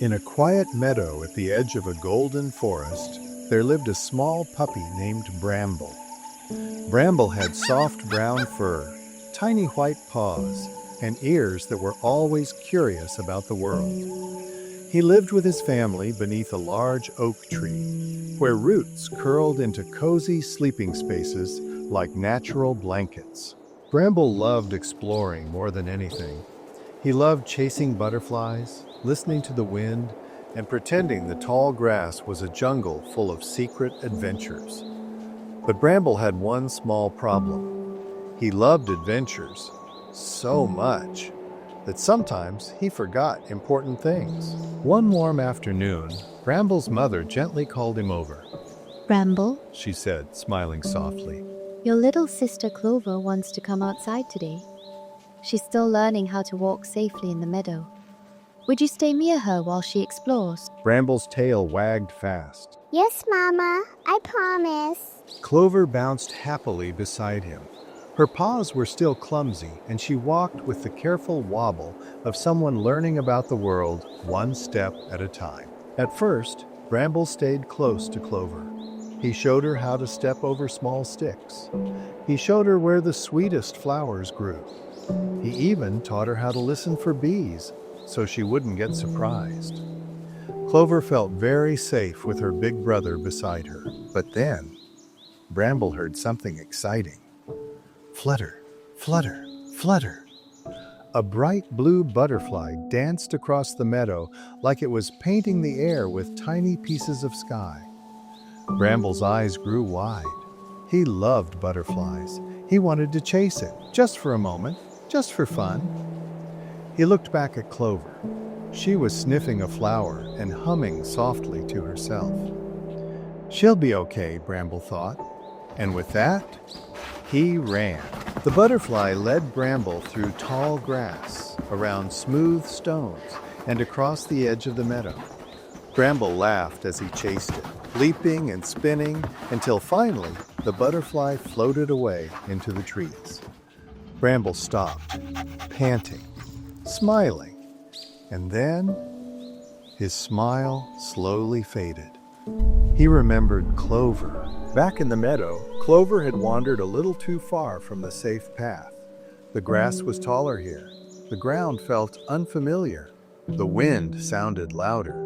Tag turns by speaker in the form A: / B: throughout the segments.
A: In a quiet meadow at the edge of a golden forest, there lived a small puppy named Bramble. Bramble had soft brown fur, tiny white paws, and ears that were always curious about the world. He lived with his family beneath a large oak tree, where roots curled into cozy sleeping spaces like natural blankets. Bramble loved exploring more than anything. He loved chasing butterflies, listening to the wind, and pretending the tall grass was a jungle full of secret adventures. But Bramble had one small problem. He loved adventures so much that sometimes he forgot important things. One warm afternoon, Bramble's mother gently called him over.
B: Bramble,
A: She said, smiling softly.
B: your little sister Clover wants to come outside today. She's still learning how to walk safely in the meadow. Would you stay near her while she explores?
A: Bramble's tail wagged fast.
C: Yes, Mama, I promise.
A: Clover bounced happily beside him. Her paws were still clumsy, and she walked with the careful wobble of someone learning about the world one step at a time. At first, Bramble stayed close to Clover. He showed her how to step over small sticks. He showed her where the sweetest flowers grew. He even taught her how to listen for bees, so she wouldn't get surprised. Clover felt very safe with her big brother beside her. But then, Bramble heard something exciting. Flutter, flutter, flutter. A bright blue butterfly danced across the meadow like it was painting the air with tiny pieces of sky. Bramble's eyes grew wide. He loved butterflies. He wanted to chase it, just for a moment, just for fun. He looked back at Clover. She was sniffing a flower and humming softly to herself. She'll be okay, Bramble thought. And with that, he ran. The butterfly led Bramble through tall grass, around smooth stones, and across the edge of the meadow. Bramble laughed as he chased it, leaping and spinning, until finally the butterfly floated away into the trees. Bramble stopped, panting, smiling, and then his smile slowly faded. He remembered Clover. Back in the meadow, Clover had wandered a little too far from the safe path. The grass was taller here. The ground felt unfamiliar. The wind sounded louder.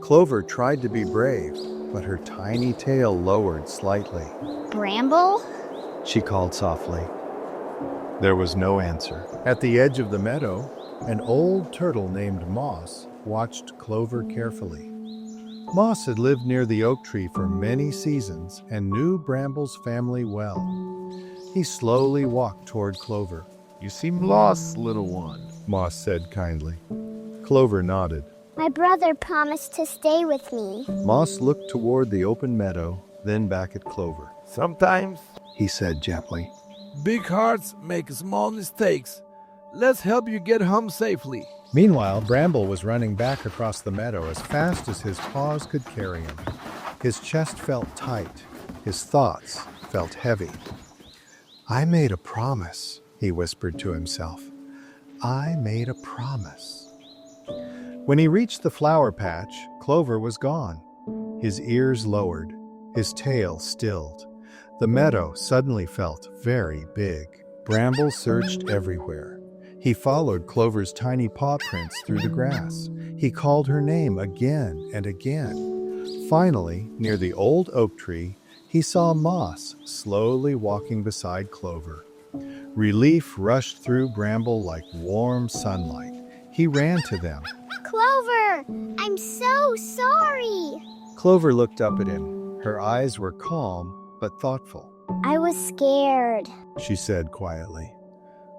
A: Clover tried to be brave, but her tiny tail lowered slightly.
C: Bramble?
A: She called softly. There was no answer. At the edge of the meadow, an old turtle named Moss watched Clover carefully. Moss had lived near the oak tree for many seasons and knew Bramble's family well. He slowly walked toward Clover.
D: You seem lost, little one,
A: Moss said kindly. Clover nodded.
C: My brother promised to stay with me.
A: Moss looked toward the open meadow, then back at Clover.
D: Sometimes
A: He said gently.
D: big hearts make small mistakes. Let's help you get home safely.
A: Meanwhile, Bramble was running back across the meadow as fast as his paws could carry him. His chest felt tight. His thoughts felt heavy. I made a promise, he whispered to himself. I made a promise. When he reached the flower patch, Clover was gone. His ears lowered, his tail stilled. The meadow suddenly felt very big. Bramble searched everywhere. He followed Clover's tiny paw prints through the grass. He called her name again and again. Finally, near the old oak tree, he saw Moss slowly walking beside Clover. Relief rushed through Bramble like warm sunlight. He ran to them.
C: Clover, I'm so sorry.
A: Clover looked up at him. Her eyes were calm but thoughtful.
C: I was scared.
A: She said quietly.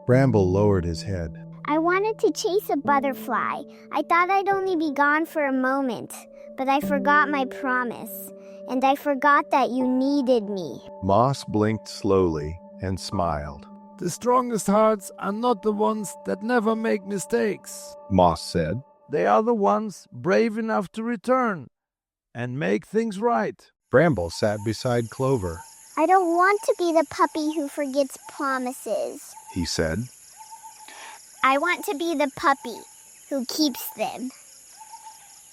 A: Bramble lowered his head.
C: I wanted to chase a butterfly. I thought I'd only be gone for a moment, but I forgot my promise, and I forgot that you needed me.
A: Moss blinked slowly and smiled.
D: The strongest hearts are not the ones that never make mistakes.
A: Moss said.
D: They are the ones brave enough to return and make things right.
A: Bramble sat beside Clover.
C: I don't want to be the puppy who forgets promises.
A: He said.
C: I want to be the puppy who keeps them.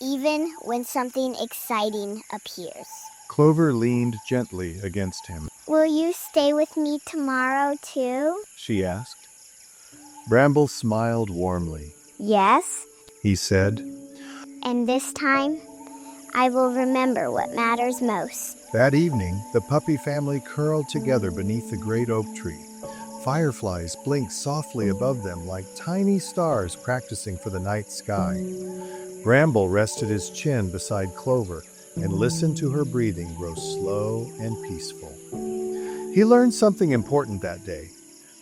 C: even when something exciting appears.
A: Clover leaned gently against him.
C: Will you stay with me tomorrow too?
A: She asked. Bramble smiled warmly.
C: Yes,
A: He said.
C: and this time, I will remember what matters most.
A: That evening, the puppy family curled together beneath the great oak tree. Fireflies blinked softly above them like tiny stars practicing for the night sky. Bramble rested his chin beside Clover and listened to her breathing grow slow and peaceful. He learned something important that day.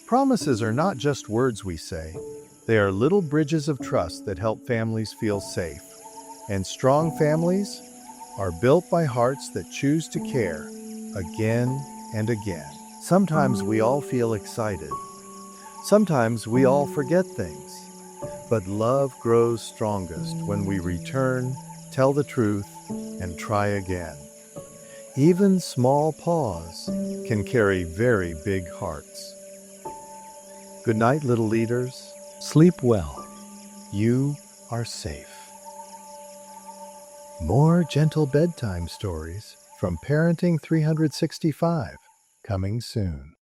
A: Promises are not just words we say. They are little bridges of trust that help families feel safe. And strong families are built by hearts that choose to care again and again. Sometimes we all feel excited. Sometimes we all forget things. But love grows strongest when we return, tell the truth, and try again. Even small paws can carry very big hearts. Good night, little leaders. Sleep well. You are safe. More gentle bedtime stories from Parenting 365 coming soon.